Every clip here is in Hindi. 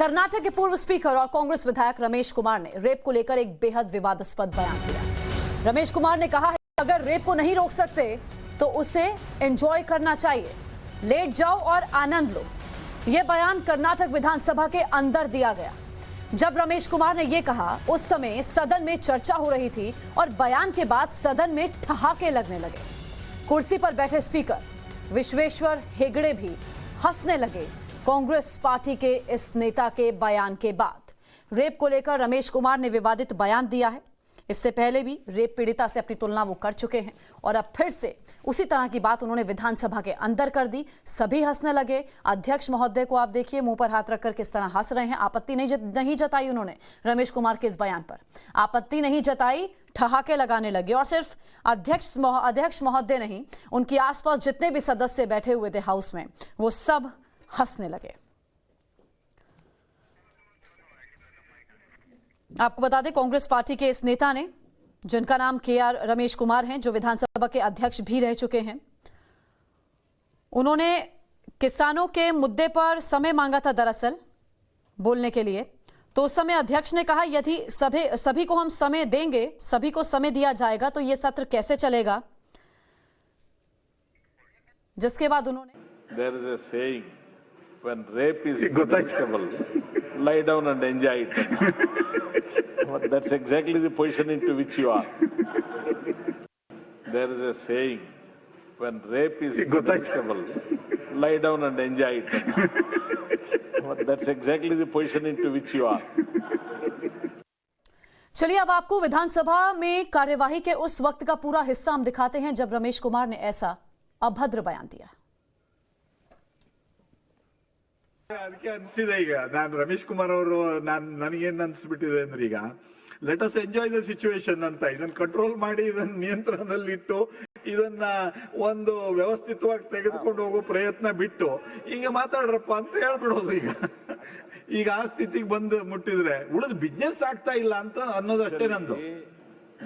कर्नाटक के पूर्व स्पीकर और कांग्रेस विधायक रमेश कुमार ने रेप को लेकर एक बेहद विवादास्पद बयान दिया। रमेश कुमार ने कहा है कि अगर रेप को नहीं रोक सकते तो उसे एंजॉय करना चाहिए, लेट जाओ और आनंद लो। यह बयान कर्नाटक विधानसभा के अंदर दिया गया। जब रमेश कुमार ने यह कहा उस समय सदन में चर्चा हो रही थी और बयान के बाद सदन में ठहाके लगने लगे। कुर्सी पर बैठे स्पीकर विश्वेश्वर हेगड़े भी हंसने लगे कांग्रेस पार्टी के इस नेता के बयान के बाद। रेप को लेकर रमेश कुमार ने विवादित बयान दिया है। इससे पहले भी रेप पीड़िता से अपनी तुलना वो कर चुके हैं और अब फिर से उसी तरह की बात उन्होंने विधानसभा के अंदर कर दी। सभी हंसने लगे। अध्यक्ष महोदय को आप देखिए मुंह पर हाथ रखकर किस तरह हंस रहे हैं। आपत्ति नहीं जताई उन्होंने रमेश कुमार के इस बयान पर, आपत्ति नहीं जताई, ठहाके लगाने लगे। और सिर्फ अध्यक्ष महोदय नहीं, उनके आसपास जितने भी सदस्य बैठे हुए थे हाउस में, वो सब हंसने लगे। आपको बता दें कांग्रेस पार्टी के इस नेता ने, जिनका नाम KR रमेश कुमार हैं, जो विधानसभा के अध्यक्ष भी रह चुके हैं, उन्होंने किसानों के मुद्दे पर समय मांगा था दरअसल बोलने के लिए। तो उस समय अध्यक्ष ने कहा यदि सभी को हम समय देंगे, सभी को समय दिया जाएगा तो ये सत्र कैसे चलेगा। जिसके बाद उन्होंने There is a saying, when rape is inevitable, lie down and enjoy it. But that's exactly the position into which you are. There is a saying, when rape is inevitable, lie down and enjoy it. But that's exactly the position into which you are. चलिए अब आपको विधानसभा में कार्यवाही के उस वक्त का पूरा हिस्सा हम दिखाते हैं जब रमेश कुमार ने ऐसा अभद्र बयान दिया। ಅದಕ್ಕೆ ಅನಿಸಿದೆ ಈಗ ನಾನು ರಮೇಶ್ ಕುಮಾರ್ ಅವರು ನನಗೇನು ಅನಿಸ್ಬಿಟ್ಟಿದೆ ಅಂದ್ರೆ ಈಗ let us enjoy the situation ಅಂತ ಇದನ್ನ ಕಂಟ್ರೋಲ್ ಮಾಡಿ ಇದನ್ನ ನಿಯಂತ್ರಣದಲ್ಲಿಟ್ಟು ಇದನ್ನ ಒಂದು ವ್ಯವಸ್ಥಿತವಾಗಿ ತೆಗೆದುಕೊಂಡು ಹೋಗೋ ಪ್ರಯತ್ನ ಬಿಟ್ಟು ಈಗ ಮಾತಾಡ್ರಪ್ಪ ಅಂತ ಹೇಳ್ಬಿಡೋದು ಈಗ ಆ ಸ್ಥಿತಿಗೆ ಬಂದು ಮುಟ್ಟಿದ್ರೆ ಉಳಿದ ಬಿಸ್ನೆಸ್ ಆಗ್ತಾ ಇಲ್ಲ ಅಂತ ಅನ್ನೋದಷ್ಟೇ ನಂದು.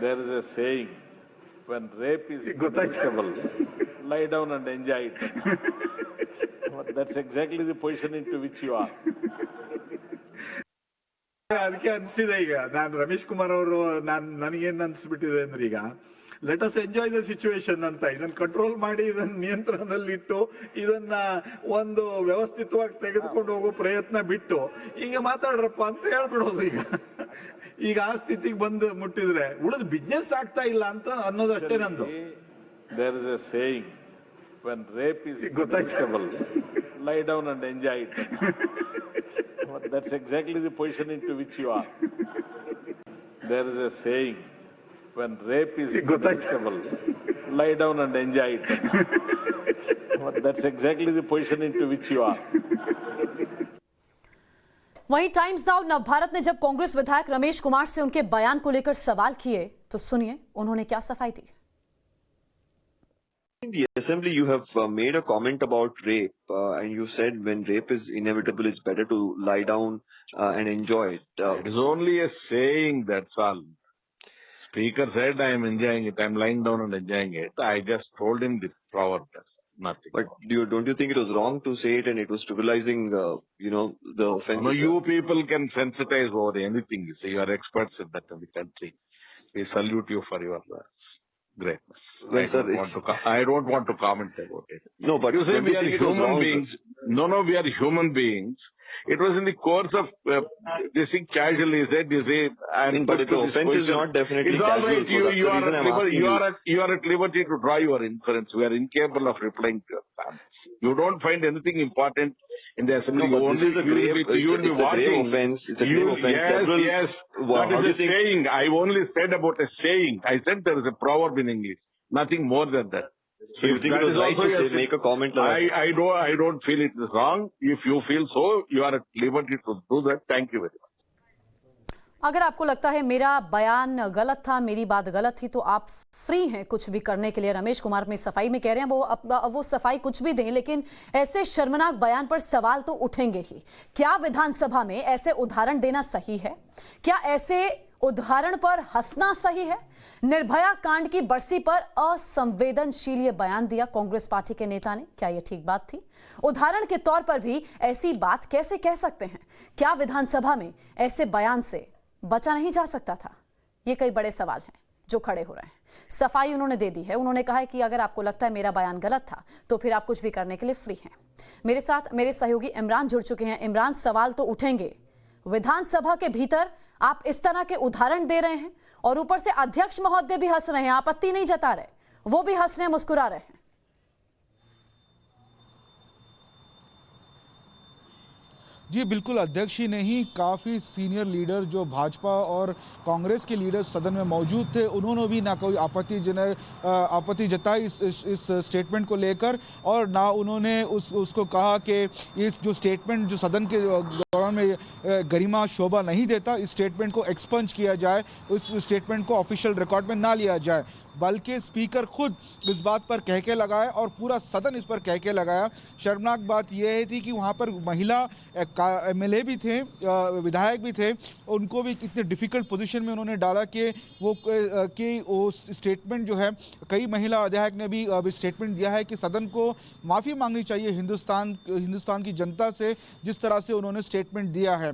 There is a saying, when rape is inevitable, lie down and enjoy it. But that's exactly the position into which you are. ಅದಕ್ಕೆ ಅನಿಸಿದೆ ಈಗ ನಾನು ರಮೇಶ್ ಕುಮಾರ್ ಅವರು ನನಗೇನು ಅನಿಸ್ಬಿಟ್ಟಿದೆ ಅಂದ್ರೆ ಈಗ let us enjoy the situation ಅಂತ ಇದನ್ನ ಕಂಟ್ರೋಲ್ ಮಾಡಿ ಇದನ್ನ ನಿಯಂತ್ರಣದಲ್ಲಿಟ್ಟು ಇದನ್ನ ಒಂದು ವ್ಯವಸ್ಥಿತವಾಗಿ ತೆಗೆದುಕೊಂಡು ಹೋಗೋ ಪ್ರಯತ್ನ ಬಿಟ್ಟು ಈಗ ಮಾತಾಡ್ರಪ್ಪ ಅಂತ ಹೇಳ್ಬಿಡೋದು ಈಗ ಆ ಸ್ಥಿತಿಗೆ ಬಂದು ಮುಟ್ಟಿದ್ರೆ ಉಳಿದ ಬಿಸ್ನೆಸ್ ಆಗ್ತಾ ಇಲ್ಲ ಅಂತ ಅನ್ನೋದಷ್ಟೇ ನಂದು. There is a saying, when rape is inevitable, lie down and enjoy it. But that's exactly the position into which you are. There is a saying, when rape is inevitable, lie down and enjoy it. But that's exactly the position into which you are. वहीं टाइम्स नाउ नवभारत ने जब कांग्रेस विधायक रमेश कुमार से उनके बयान को लेकर सवाल किए तो सुनिए उन्होंने क्या सफाई दी। In the assembly, you have made a comment about rape, and you said when rape is inevitable, it's better to lie down and enjoy it. It is only a saying, that's all. Speaker said, I am enjoying it. I am lying down and enjoying it. I just told him the proverb, that's nothing. But don't you think it was wrong to say it and it was trivializing, the offense? No, you people can sensitize over anything. You say you are experts in that in the country. We salute you for your greatness. Well, sir, I don't want to comment about it. No, but you say we are human wrong, beings. No, we are human beings. It was in the course of this thing casually said, you say, but the offense is not definitely it's all right. casual, You are at liberty to draw your inference. We are incapable of replying to your comments. You don't find anything important in the assembly. No, but this is a grave offense. It's a grave offense. Yes. What is a saying? I only said about a saying. I said there is a proverb in English. Nothing more than that. So you think it was right to make a comment like that? I don't feel it is wrong. If you feel so, you are at liberty to do that. Thank you very much. अगर आपको लगता है मेरा बयान गलत था, मेरी बात गलत थी, तो आप फ्री हैं कुछ भी करने के लिए। रमेश कुमार में सफाई में कह रहे हैं वो सफाई कुछ भी दें, लेकिन ऐसे शर्मनाक बयान पर सवाल तो उठेंगे ही। क्या विधानसभा में ऐसे उदाहरण देना सही है? क्या ऐसे उदाहरण पर हंसना सही है? निर्भया कांड की बरसी पर असंवेदनशील ये बयान दिया कांग्रेस पार्टी के नेता ने। क्या यह ठीक बात थी? उदाहरण के तौर पर भी ऐसी बात कैसे कह सकते हैं? क्या विधानसभा में ऐसे बयान से बचा नहीं जा सकता था? ये कई बड़े सवाल हैं जो खड़े हो रहे हैं। सफाई उन्होंने दे दी है। उन्होंने कहा है कि अगर आपको लगता है मेरा बयान गलत था तो फिर आप कुछ भी करने के लिए फ्री हैं। मेरे साथ मेरे सहयोगी इमरान जुड़ चुके हैं। इमरान, सवाल तो उठेंगे, विधानसभा के भीतर आप इस तरह के उदाहरण दे रहे हैं और ऊपर से अध्यक्ष महोदय भी हंस रहे हैं, आपत्ति नहीं जता रहे, वो भी हंस रहे हैं, मुस्कुरा रहे हैं। जी बिल्कुल, अध्यक्ष ही नहीं, काफ़ी सीनियर लीडर जो भाजपा और कांग्रेस के लीडर सदन में मौजूद थे, उन्होंने भी ना कोई आपत्ति जताई इस स्टेटमेंट को लेकर, और ना उन्होंने उसको कहा कि इस जो स्टेटमेंट जो सदन के दौरान में गरिमा शोभा नहीं देता, इस स्टेटमेंट को एक्सपंज किया जाए, उस स्टेटमेंट को ऑफिशियल रिकॉर्ड में ना लिया जाए। बल्कि स्पीकर खुद इस बात पर कह के लगाए और पूरा सदन इस पर कह के लगाया। शर्मनाक बात यह थी कि वहाँ पर महिला एमएलए भी थे, विधायक भी थे, उनको भी इतने डिफिकल्ट पोजीशन में उन्होंने डाला कि वो स्टेटमेंट जो है, कई महिला विधायक ने भी स्टेटमेंट दिया है कि सदन को माफ़ी मांगनी चाहिए हिंदुस्तान की जनता से, जिस तरह से उन्होंने स्टेटमेंट दिया है।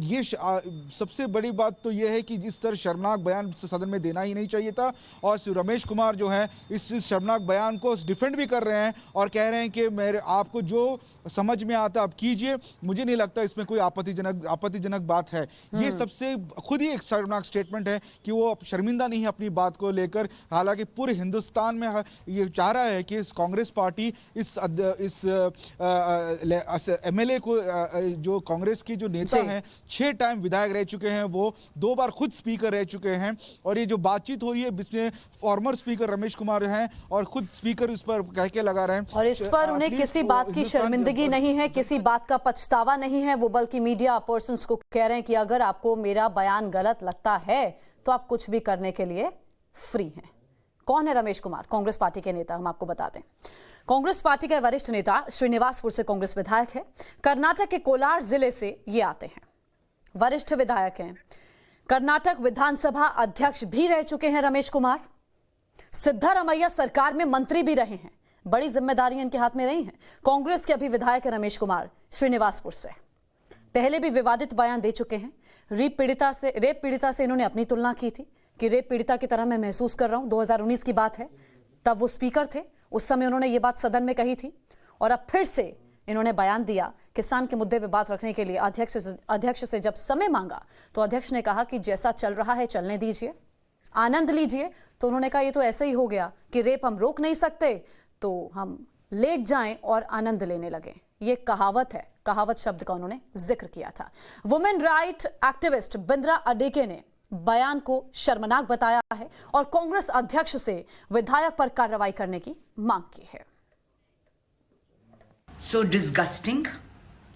ये सबसे बड़ी बात तो यह है कि इस तरह शर्मनाक बयान सदन में देना ही नहीं चाहिए था। और रमेश कुमार जो है इस शर्मनाक बयान को डिफेंड भी कर रहे हैं और कह रहे हैं कि मेरे आपको जो समझ में आता आप कीजिए, मुझे नहीं लगता इसमें कोई आपत्तिजनक बात है। ये सबसे खुद ही एक शर्मनाक स्टेटमेंट है कि वो शर्मिंदा नहीं है अपनी बात को लेकर। हालांकि पूरे हिंदुस्तान में ये चाह रहा है कि कांग्रेस पार्टी इस एमएलए को, जो कांग्रेस के जो नेता हैं, 6 टाइम विधायक रह चुके हैं, वो 2 बार खुद स्पीकर रह चुके हैं, और ये जो बातचीत हो रही है इसमें फॉर्मर स्पीकर रमेश कुमार हैं और खुद स्पीकर इस पर कह के लगा रहे हैं, और इस पर उन्हें किसी बात की शर्मिंदगी नहीं है, किसी बात का पछतावा नहीं है। वो बल्कि मीडिया पर्सन्स को कह रहे हैं कि अगर आपको मेरा बयान गलत लगता है तो आप कुछ भी करने के लिए फ्री हैं। कौन है रमेश कुमार? कांग्रेस पार्टी के नेता। हम आपको बता दें, कांग्रेस पार्टी के वरिष्ठ नेता, श्रीनिवासपुर से कांग्रेस विधायक है। कर्नाटक के कोलार जिले से ये आते हैं, वरिष्ठ विधायक हैं। कर्नाटक विधानसभा अध्यक्ष भी रह चुके हैं रमेश कुमार। सिद्धारमैया सरकार में मंत्री भी रहे हैं, बड़ी जिम्मेदारियां इनके हाथ में रही हैं। कांग्रेस के अभी विधायक है रमेश कुमार, श्रीनिवासपुर से। पहले भी विवादित बयान दे चुके हैं। रेप पीड़िता से इन्होंने अपनी तुलना की थी कि रेप पीड़िता की तरह मैं महसूस कर रहा हूं। 2019 की बात है, तब वो स्पीकर थे, उस समय उन्होंने ये बात सदन में कही थी। और अब फिर से इन्होंने बयान दिया किसान के मुद्दे पे बात रखने के लिए। अध्यक्ष से जब समय मांगा तो अध्यक्ष ने कहा कि जैसा चल रहा है चलने दीजिए, आनंद लीजिए। तो उन्होंने कहा ये तो ऐसे ही हो गया कि रेप हम रोक नहीं सकते, तो हम लेट जाएं और आनंद लेने लगे। ये कहावत है, कहावत शब्द का उन्होंने जिक्र किया था। वुमेन राइट एक्टिविस्ट बिंद्रा अडेके ने बयान को शर्मनाक बताया है और कांग्रेस अध्यक्ष से विधायक पर कार्रवाई करने की मांग की है। So disgusting,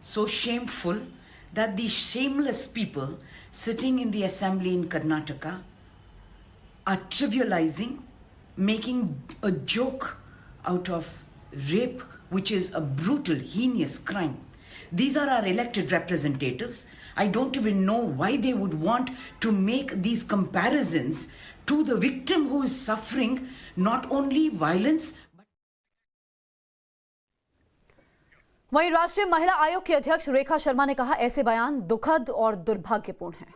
so shameful that these shameless people sitting in the assembly in Karnataka are trivializing, making a joke out of rape, which is a brutal, heinous crime. These are our elected representatives. I don't even know why they would want to make these comparisons to the victim who is suffering not only violence, वहीं राष्ट्रीय महिला आयोग की अध्यक्ष रेखा शर्मा ने कहा ऐसे बयान दुखद और दुर्भाग्यपूर्ण हैं।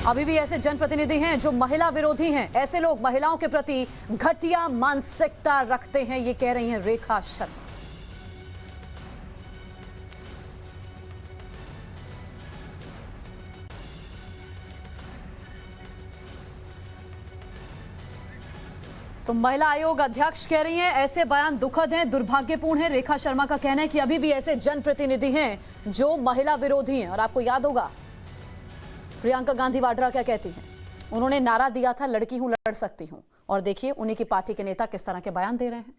अभी भी ऐसे जनप्रतिनिधि हैं जो महिला विरोधी हैं, ऐसे लोग महिलाओं के प्रति घटिया मानसिकता रखते हैं, ये कह रही हैं रेखा शर्मा। तो महिला आयोग अध्यक्ष कह रही हैं ऐसे बयान दुखद हैं, दुर्भाग्यपूर्ण हैं। रेखा शर्मा का कहना है कि अभी भी ऐसे जनप्रतिनिधि हैं जो महिला विरोधी हैं। और आपको याद होगा प्रियंका गांधी वाड्रा क्या कहती हैं, उन्होंने नारा दिया था लड़की हूं लड़ सकती हूं, और देखिए उन्हीं की पार्टी के नेता किस तरह के बयान दे रहे हैं।